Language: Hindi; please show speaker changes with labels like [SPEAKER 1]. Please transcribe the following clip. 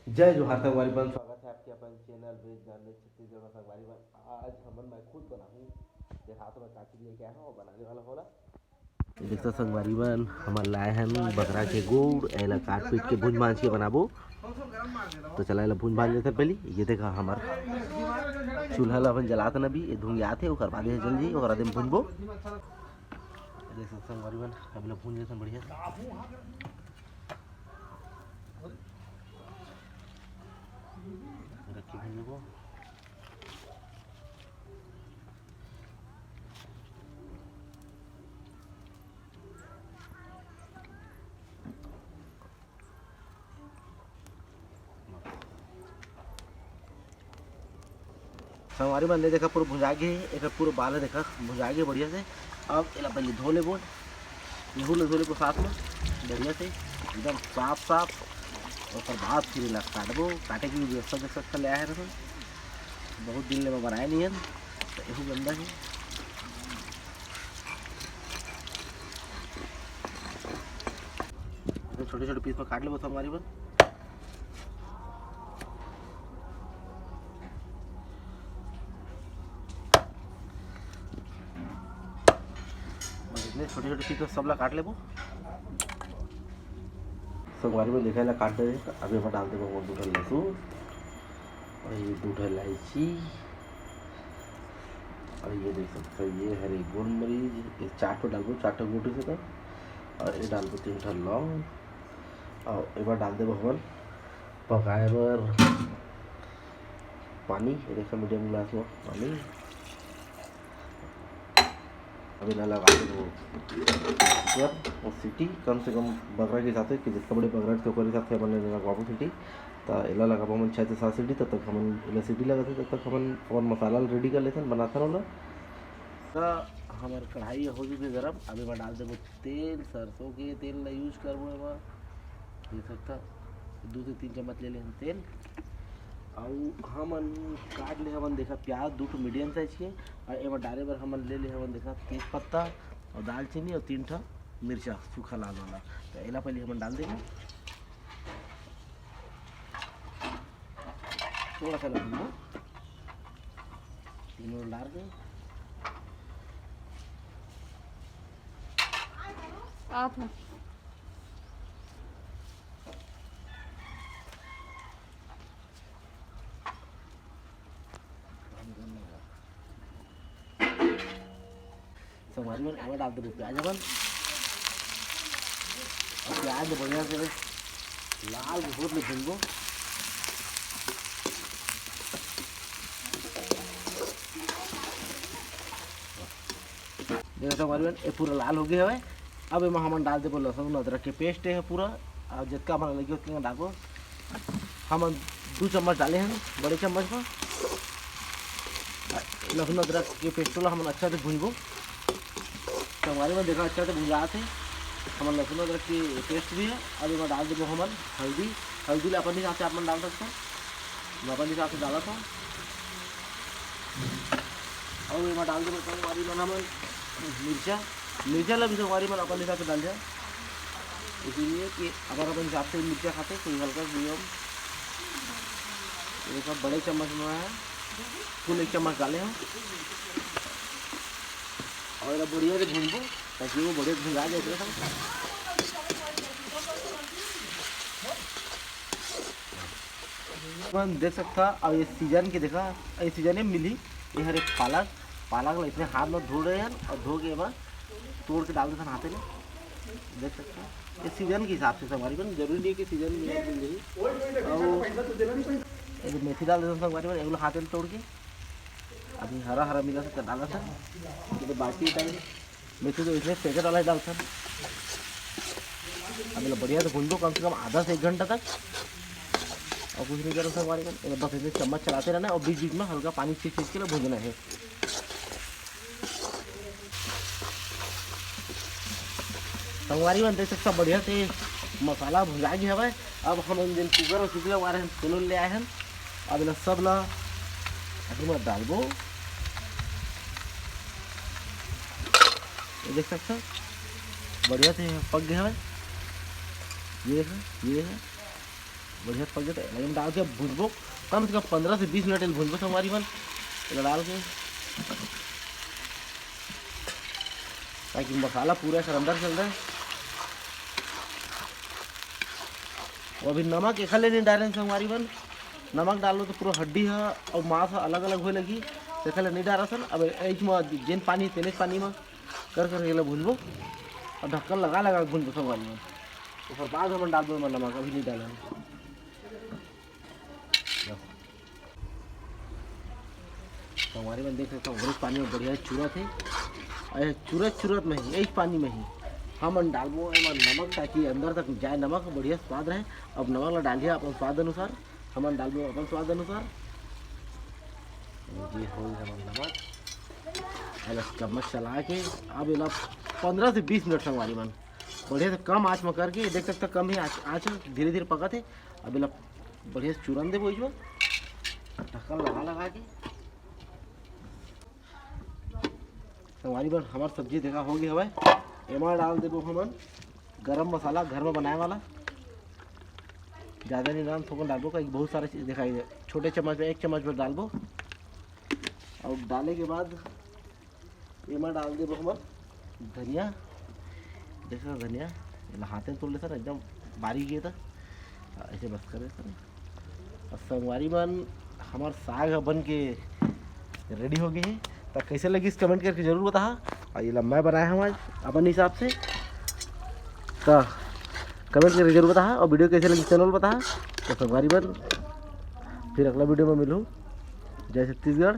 [SPEAKER 1] जय जोहार संगवारी बन, स्वागत है आपके अपन चैनल वेज जानने छत्तीसगढ़ में। संगवारी बन आज मैं खुद बनाऊँ देखा तो मैं काची लेके आया हूँ और बनाने वाला होला। देखो संगवारी बन हमन लाए हैं बकरा के गोड़, एला काट पीट के भूंज भांज के बनाबो। तो चला एला भूंज भांज लेते पहले। ये देखा हमार चूल्हा ला अपन जलात न भी ये धुंगियाथे ओकर बाद जल जी ओकर बाद भूंजबो। देखो संगवारी बन अब ला भूंज लेते बढ़िया से। रखी भूंजबो हमारे बंदे देखा पूरा भुजा गए एक पूरा बाल देखा भुजा गए बढ़िया से। अब एला पहले धो ले बोल इहू ले धो ले को साथ में बढ़िया से एकदम साफ साफ। और बाद फिर एला काटबो। काटे की व्यवस्था देख सकता ले आया है बहुत दिन ले मैं बनाया नहीं है तो यही गंदा है। छोटे छोटे पीस में काट ले तो हमारी बन छोटे छोटे पीस में सबला काट ले। संगवारी में देखा काट दे। अभी हम डाल देंगे वो दूठा लहसुन और ये दूठा इलायची और ये देख सकते हो ये हरी गोल मरीच। ये चाट पे डाल दो 4 गोटी से तक और ये डाल दो 3 लौंग और एक बार डाल दे भगवान पकाए बर पानी। ये देखो मीडियम गिलास में पानी। अभी ना लगा दो और सीटी कम से कम बकरा के हिसाब से कि जितना बड़े बकरा के हिसाब से हमने लगवाबो सीटी। तो एला लगाबो हम 6 से 7 सीटी तब तक हम एला सीटी लगाते तब तक हम और मसाला रेडी कर लेते बनाते होला। तो हमार कढ़ाई हो चुकी गरम। अभी मैं डाल देबो तेल सरसों के तेल ला यूज करबो। एमा ये सकता 2 से 3 चम्मच ले ले हम तेल और हमन काट ले हमन देखा प्याज 2 मीडियम साइज के और एमा डाले बर हमन ले ले हमन देखा तेज पत्ता और दालचीनी और 3 मिर्चा सूखा लाल वाला। तो एला पहले हमन डाल देंगे थोड़ा सा लगेगा तीनों डाल के आप हमारी में एवं डाल दो प्याज अपन और प्याज बढ़िया से लाल बहुत में भून दो। देखो हमारी ये पूरा लाल हो गया है। अब इमा हम डाल देबो लहसुन अदरक के पेस्ट है पूरा और जितना हमारा लगे उतना डालो। हम 2 चम्मच डाले हैं बड़े चम्मच में लहसुन अदरक के पेस्ट हम अच्छा से भूनबो। तो हमारे में देखा अच्छा से भुजा थे हम लहसुन अदरक की पेस्ट भी है। अब इमा डाल देबो हम हल्दी। हल्दी अपन हिसाब से आप डाल सकते हैं मैं अपन हिसाब से डाला था। और इमा डाल देबो हमारी में हम मिर्चा ला भी संगवारी मन अपन हिसाब से डाल जाए इसीलिए कि अगर अपन हिसाब से मिर्चा खाते तो हल्का मीडियम ये सब बड़े चम्मच में है फुल 1 चम्मच डाले हम और अब बढ़िया से भूनबो ताकि वो बढ़िया भुजा जाए। अपन देख सकता और ये सीजन के देखा ये सीजन में मिली ये हर एक पालक इतने हाथ में धो रहे हैं और धो के बाद तोड़ के डाल देते हैं हाथे में। देख सकते हैं इस सीजन के हिसाब से हमारी बन जरूरी नहीं है कि सीजन में मिल जाए। और मेथी डाल देते हैं हमारी बन हाथ में तोड़ के अभी हरा हरा मिला से डाला था तो बाकी टाइम मेथी तो इसमें पैकेट वाला ही डालता है। अभी बढ़िया से भून दो कम से कम आधा से 1 घंटा तक और कुछ नहीं करो हमारे बस ऐसे चम्मच चलाते रहना और बीच बीच में हल्का पानी छींच के लिए भूनना है। संगवारी में देख सकता बढ़िया से मसाला भुजा गया है। अब हम इन दिन कुकर और सीटी लगा रहे हैं तेल ले आए हैं। अब इला सब ला में डालबो। देख सकते बढ़िया से पक गया है ये है बढ़िया पक गया तो लगे डाल के भूनबो कम से कम 15 से 20 मिनट भूनबो संगवारी मन डाल के, ताकि मसाला पूरा सर अंदर चल रहा है। और अभी नमक एक नहीं डालें संगवारी मन, नमक डालो तो पूरा हड्डी है और मांस अलग अलग होए लगी, तो नहीं डाला सन। अब एच में जेन पानी तेने पानी में कर भूनबो और ढक्कन लगा भूनबो संगवारी मन। ऊपर बाद हम डाल दो नमक, अभी नहीं डाला हमारे में देख सकते हो पानी में बढ़िया चूरत है, चूरत में ही एक पानी में ही हम डालबो नमक, ताकि अंदर तक जाए नमक, बढ़िया स्वाद रहे। अब नमक ला डालिए अपन स्वाद अनुसार, हम डालबो अपन स्वाद अनुसार। ये हो नमक, चम्मच चला के अब इला 15 से 20 मिनट संगवारी मन बढ़िया से कम आँच में करके, देख सकते कम ही आँच धीरे धीरे पका थे। अब इला बढ़िया से चूरन देबो इसमें ढक्कन लगा के। संगवारी बन हमार सब्जी देखा होगी हवे, एमा डाल देबो हमन गरम मसाला घर में बनाए वाला, ज़्यादा नहीं डाल थोड़ा डालबो, कहीं बहुत सारे चीज़ दिखाई दे। छोटे चम्मच में 1 चम्मच में डालबो और डाले के बाद एमा डाल देबो हमन धनिया। देखो धनिया हाथे तोड़ ले सर, एकदम बारीक है था ऐसे बस करे सर। और संगवारी बन हमार साग बन के रेडी हो गई है, तो कैसे लगी इस कमेंट करके ज़रूर बता। और ये मैं बनाया हूँ आज अपने हिसाब से, तो कमेंट करके जरूर बता। और वीडियो कैसे लगी चैनल बता। तो संगवारी बन फिर अगला वीडियो में मिलूँ। जय छत्तीसगढ़।